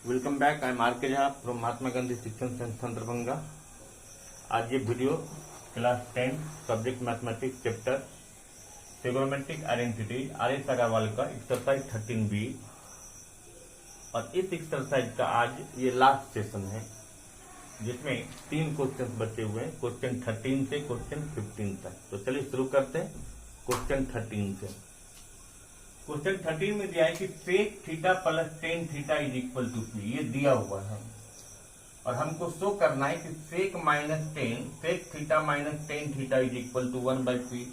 Welcome back. I am R K Jha from Mahatma Gandhi शिक्षण संस्थान दरभंगा। आज ये video class 10 subject mathematics chapter trigonometric identity R S. Agarwal का एक्सरसाइज 13B और इस एक्सरसाइज का आज ये लास्ट सेशन है जिसमें 3 क्वेश्चन बचे हुए हैं, क्वेश्चन 13 से क्वेश्चन 15 तक। तो चलिए शुरू करते हैं क्वेश्चन 13 से। क्वेश्चन 13 में दिया है कि sec theta plus tan theta is equal to P, ये दिया हुआ है और हमको शो करना है कि sec minus tan sec theta minus tan theta is equal to 1/p।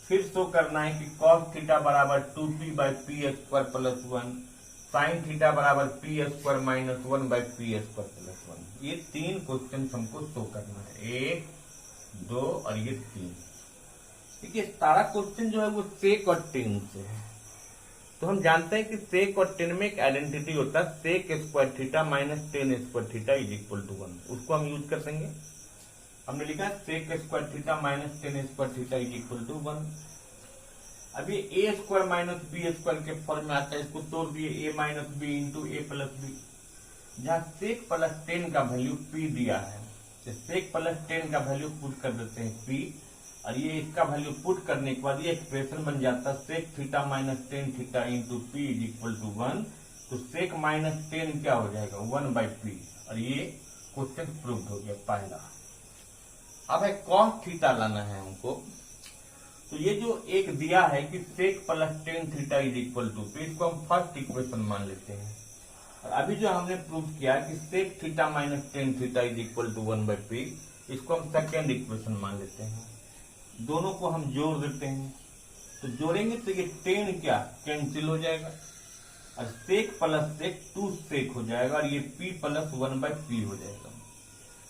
फिर शो करना है कि कॉस थीटा बराबर 2p/p² प्लस 1, साइन थीटा बराबर p² माइनस 1/p² प्लस 1। ये 3 क्वेश्चन हमको शो करना है, 1, 2 और ये 3। देखिए सारा क्वेश्चन जो है वो सेक और टेन से है। तो हम जानते हैं कि सेक और टेन में एक आइडेंटिटी होता है, sec square theta minus tan square theta is equal to 1। उसको हम यूज कर देंगे। हमने लिखा sec square theta minus tan square theta is equal to 1। अब ये A square minus B square के फॉर्म में आता है, इसको तोड़ दिए A minus B into A plus B. जहां सेक प्लस टेन का वैल्यू पी दिया है, तो सेक प्लस टेन का वैल्यू पुट कर देते हैं पी और ये इसका वैल्यू पुट करने के बाद ये एक्सप्रेशन बन जाता है sec theta minus tan theta into P is equal to 1। तो सेक माइनस टेन क्या हो जाएगा 1/p और ये क्वेश्चन प्रूव्ड हो गया पहला। अब है कॉस थीटा लाना है हमको। तो ये जो एक दिया है कि sec plus tan theta is equal to P, इसको हम फर्स्ट इक्वेशन मान लेते हैं। और अभी जो हमने प्रूव किया कि sec theta minus tan theta is equal to 1/p, इसको हम सेकेंड इक्वेशन मान लेते हैं। दोनों को हम जोड़ देते हैं, तो जोड़ेंगे तो ये टेन क्या कैंसिल हो जाएगा और सेक प्लस सेक 2 सेक हो जाएगा और ये p प्लस 1/p हो जाएगा।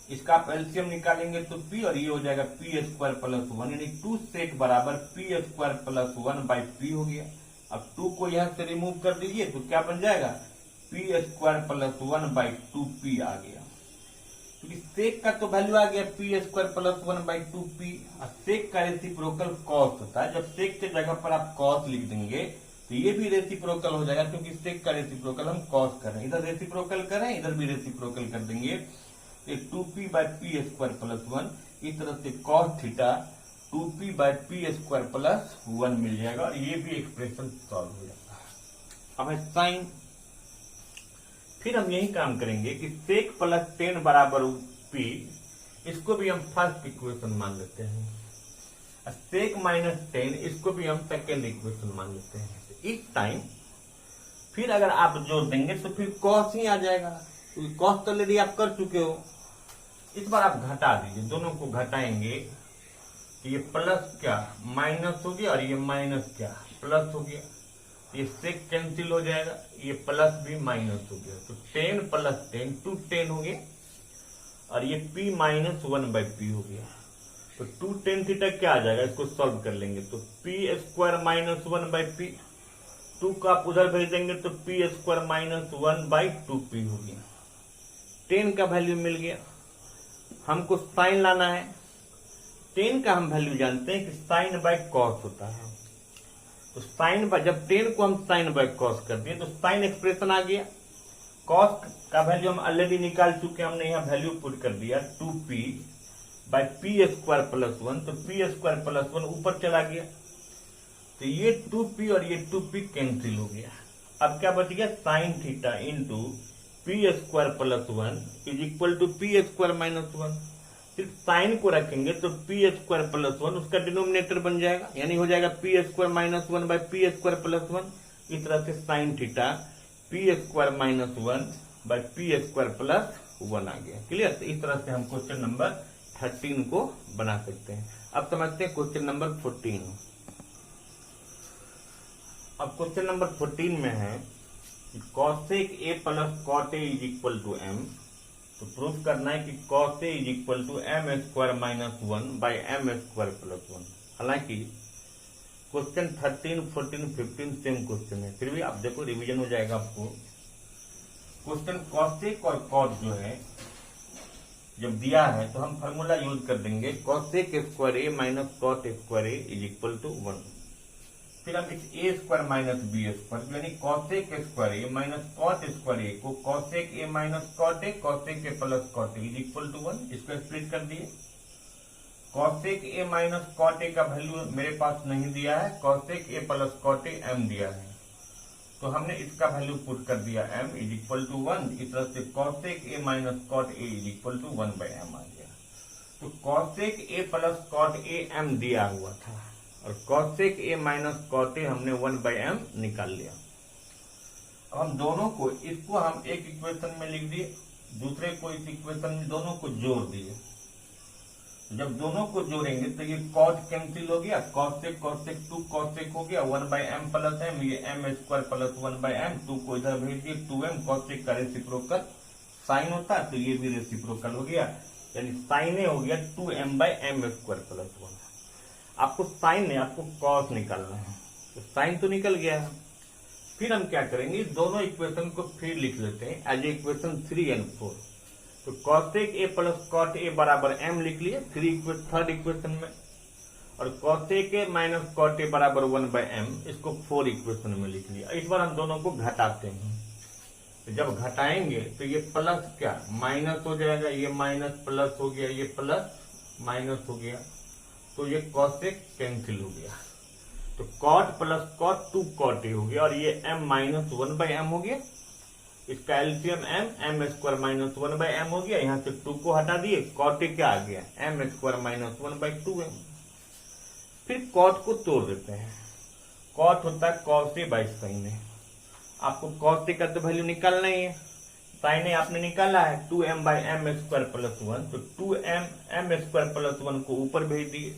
इसका आप एलसीएम निकालेंगे तो p और ये हो जाएगा p² प्लस 1, यानी 2 सेक बराबर p² प्लस 1/p हो गया। अब 2 को यहां से रिमूव कर दीजिए तो क्या बन जाएगा p² प्लस 1/2p आ गया। क्योंकि सेक का तो वैल्यू आ गया p² प्लस 1/2p और सेक का रेसिप्रोकल कॉस होता है। जब सेक के जगह पर आप कॉस लिख देंगे तो ये भी रेसिप्रोकल हो जाएगा, क्योंकि सेक का रेसिप्रोकल हम कॉस कर रहे हैं। इधर रेसिप्रोकल करें, इधर भी रेसिप्रोकल कर देंगे, ये 2p/p² प्लस 1। इस तरह से कॉस थीटा 2p/p² प्लस 1 मिल जाएगा और ये भी एक्सप्रेशन सॉल्व हो जाता है। अब है साइन। फिर हम यही काम करेंगे कि सेक प्लस टेन बराबर p, इसको भी हम फर्स्ट इक्वेशन मान लेते हैं। सेक माइनस टेन, इसको भी हम सेकेंड इक्वेशन मान लेते हैं। इस टाइम फिर अगर आप जोड़ देंगे तो फिर कॉस ही आ जाएगा, क्योंकि कॉस तो ऑलरेडी आप कर चुके हो। इस बार आप घटा दीजिए, दोनों को घटाएंगे तो ये प्लस क्या माइनस हो गया और ये माइनस क्या प्लस हो गया। ये सेक कैंसिल हो जाएगा, ये प्लस भी माइनस हो गया, तो 10 प्लस 10 210 हो गया और ये p माइनस 1/p हो गया। तो 2tan थीटा क्या आ जाएगा, इसको सॉल्व कर लेंगे तो p² माइनस 1/p, 2 को आप उधर भेज देंगे तो p² माइनस 1/2p हो गया। 10 का वैल्यू मिल गया। हमको साइन लाना है। 10 का हम वैल्यू जानते हैं कि साइन बाय कॉस होता है। तो साइन बाय, जब 10 को हम साइन बाय कॉस कर दिए तो साइन एक्सप्रेशन आ गया। कॉस का वैल्यू हम ऑलरेडी निकाल चुके हैं, हमने यहाँ वैल्यू पुट कर दिया 2p/p² प्लस 1। तो p² प्लस 1 ऊपर चला गया, तो ये 2p और ये 2p कैंसिल हो गया। अब क्या बच गया sine theta into p² plus 1 is equal to p² minus 1। सिर्फ साइन को रखेंगे तो p² प्लस 1 उसका डिनोमिनेटर बन जाएगा, यानी हो जाएगा p² माइनस 1/p² प्लस 1। इस तरह से sine theta p² minus 1/p² plus 1 आ गया। क्लियर। तो इस तरह से हम क्वेश्चन नंबर 13 को बना सकते हैं। अब समझते हैं क्वेश्चन नंबर 14। अब क्वेश्चन नंबर 14 में है cosec a plus cot a is equal to m। तो प्रूफ करना है कि cos a is equal to m² minus 1/m² plus 1। हालांकि क्वेश्चन 13, 14, 15 सेम क्वेश्चन है, फिर भी आप देखो रिवीजन हो जाएगा आपको। क्वेश्चन कॉसेक और कॉट जो है जब दिया है तो हम फार्मूला यूज कर देंगे cosec² a minus cot² a is equal to 1। फिर हम इस A square minus B square यानी cosec square A minus cot square A को cosec A minus cot A cosec A plus cot A is equal to 1, इसको split कर दिए। Cosec A minus cot A का value मेरे पास नहीं दिया है, cosec A plus cot A M दिया है, तो हमने इसका वैल्यू पुट कर दिया m इज इक्वल टू 1। इस तरह से cosec A minus cot A is equal to 1 by M आ गया। तो cosec A plus cot A M दिया हुआ था और cosec A minus cot A हमने 1 बाई एम निकाल लिया। अब हम दोनों को, इसको हम एक इक्वेशन में लिख दिए, दूसरे को इस इक्वेशन में दोनों को जोड़ दिए। जब दोनों को जोड़ेंगे तो ये कॉट कैंसिल हो गया, कॉसेक कॉसेक 2 कॉसेक हो गया 1 बाई एम प्लस एम, ये M square plus 1 by M, 2 को इधर भेज दिए 2m, कॉसेक का रेसिप्रोकल साइन होता है तो ये भी रेसिप्रोकल हो गया, यानी साइन ए हो गया 2m by M square plus 1। आपको साइन नहीं, आपको कॉस निकालना है, तो साइन तो निकल गया है। फिर हम क्या करेंगे, दोनों इक्वेशन को फिर लिख लेते हैं एज इक्वेशन 3 और 4। तो cosec A plus cot A बराबर m लिख लिए थर्ड इक्वेशन में, और cosec A minus cot A बराबर 1 बाई एम, इसको 4 इक्वेशन में लिख लिया। इस बार हम दोनों को घटाते हैं, तो जब घटाएंगे तो ये प्लस क्या माइनस हो जाएगा, ये माइनस प्लस हो गया, ये प्लस माइनस हो गया, तो ये कॉसेक कैंसिल हो गया। तो cot plus cot 2 cot A हो गया, और ये m माइनस 1 बाई एम हो गया, इसका LCM m square minus 1 by M हो गया। यहाँ से 2 को हटा दिए, कॉट ए क्या आ गया m square minus 1 by 2m। फिर कॉट को तोड़ देते हैं, कॉट होता है कॉस ए बाई साइन ए। आपको कॉस ए का तो वैल्यू निकालना ही है, साइन ए आपने निकाला है 2m by M square plus 1, तो 2m स्क्वायर प्लस 1 को ऊपर भेज दिए,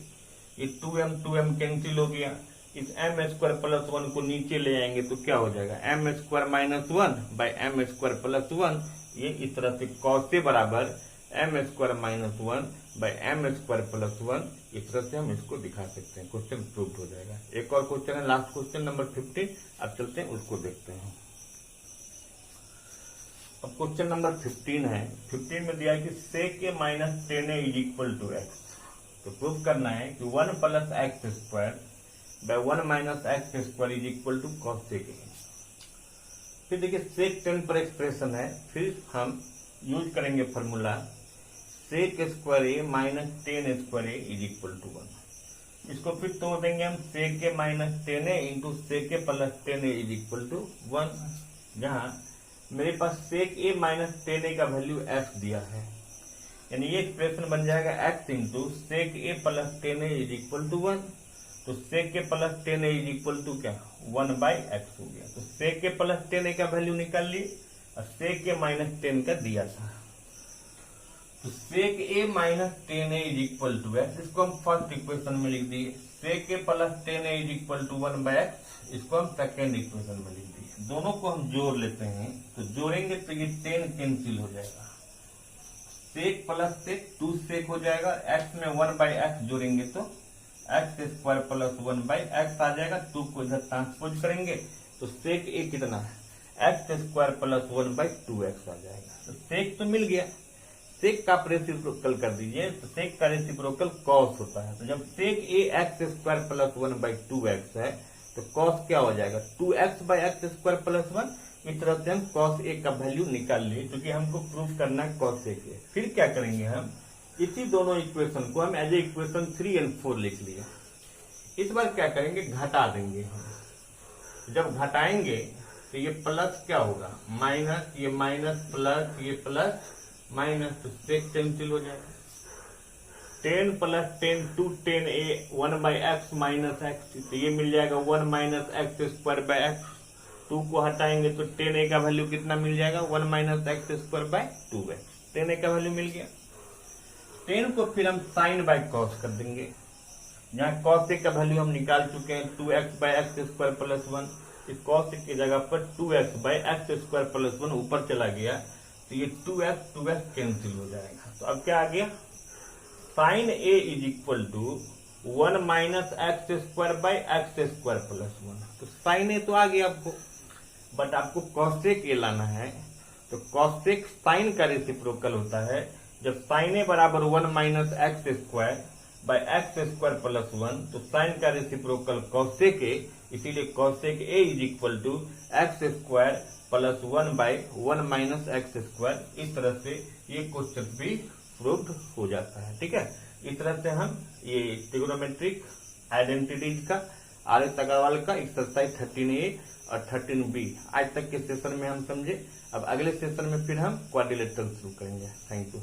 ये 2m कैंसिल हो गया। इस m स्क्वायर प्लस 1 को नीचे ले आएंगे तो क्या हो जाएगा m square minus 1 by M square plus 1। ये इस तरह से कॉस ए बराबर m square minus 1 by M square plus 1, इस तरह से हम इसको दिखा सकते हैं। क्वेश्चन प्रूव हो जाएगा। एक और क्वेश्चन है, लास्ट क्वेश्चन नंबर 15, अब चलते हैं उसको देखते हैं। अब क्वेश्चन नंबर 15 है, 15 में दिया है कि sec A minus 10a is equal to x। तो प्रूव करना है कि 1 plus X square by 1 minus X square is equal to cosec A. फिर देखिए सेक 10 पर एक्सप्रेशन है, फिर हम यूज करेंगे formula sec square A minus 10 square A is equal to 1। इसको फिर तोड़ देंगे हम, sec A minus 10a into sec A plus 10a is equal to 1, जहां मेरे पास सेक ए माइनस 10a का वैल्यू x दिया है, यानी ये एक्सप्रेशन बन जाएगा x into sec A plus 10a is equal to 1। तो सेक के plus 10a is equal to क्या 1 बाई एक्स हो गया। तो सेक के प्लस 10a का वैल्यू निकाल लिए, और सेक के माइनस 10 का दिया था, तो sec A minus 10a is equal to X, इसको हम फर्स्ट इक्वेशन में लिख दिए। Sec A plus 10a is equal to 1 by X, इसको हम सेकेंड इक्वेशन में लिख दिए। दोनों को हम जोड़ लेते हैं, तो जोड़ेंगे तो ये 10 कैंसिल हो जाएगा, सेक प्लस सेक 2 सेक हो जाएगा, एक्स में 1 बाई एक्स जोड़ेंगे तो X square plus 1 by X आ जाएगा, 2 को इधर ट्रांसपोज करेंगे तो सेक ए कितना है x square plus 1 by 2x आ जाएगा। तो सेक तो मिल गया, सेक का रेसिप्रोकल कर दीजिए, तो सेक का रेसिप्रोकल कॉस होता है। तो जब sec A X square plus 1 by 2x है तो कॉस क्या हो जाएगा 2x by X square plus 1। इस तरह से हम कॉस ए का वैल्यू निकाल लिए, क्योंकि हमको प्रूफ करना है कॉस ए के। फिर क्या करेंगे, हम इसी दोनों इक्वेशन को हम एज ए इक्वेशन 3 और 4 लिख लिए। इस बार क्या करेंगे, घटा देंगे हम। जब घटाएंगे तो ये प्लस क्या होगा माइनस, ये माइनस प्लस, ये प्लस माइनस, तो सेक कैंसिल हो जाएगा। 10 plus 10 to 10a 1 by X minus X, तो ये मिल जाएगा 1 minus X square by X. 2 को हटाएंगे तो 10a का वैल्यू कितना मिल जाएगा 1 minus X square by 2x, 10a का वैल्यू मिल गया। 10 को फिर हम साइन बाई कॉस कर देंगे, जहां कॉस ए का वैल्यू हम निकाल चुके हैं 2x by X square plus 1। इस कॉस की जगह पर 2x by X square plus 1 ऊपर चला गया, तो ये 2x कैंसिल हो जाएगा। तो अब क्या आ गया, sine A is equal to 1 minus X square by X square plus 1। तो साइन ए तो आ गया आपको, बट आपको कॉसेक ए लाना है। तो कॉसेक साइन का रेसिप्रोकल होता है। जब साइन ए बराबर 1 minus X square by X square plus 1, तो साइन का रेसिप्रोकल कॉसेक ए इसीलिए cosec A is equal to X square plus 1/1 minus X square. इस तरह से ये क्वेश्चन भी प्रूव्ड हो जाता है। ठीक है, इस तरह से हम ये ट्रिगोनोमेट्रिक आइडेंटिटीज का आर एस अग्रवाल का एक्सरसाइज 13A और 13B आज तक के सेशन में हम समझे। अब अगले सेशन में फिर हम क्वाड्रिलेटरल शुरू करेंगे। Thank you.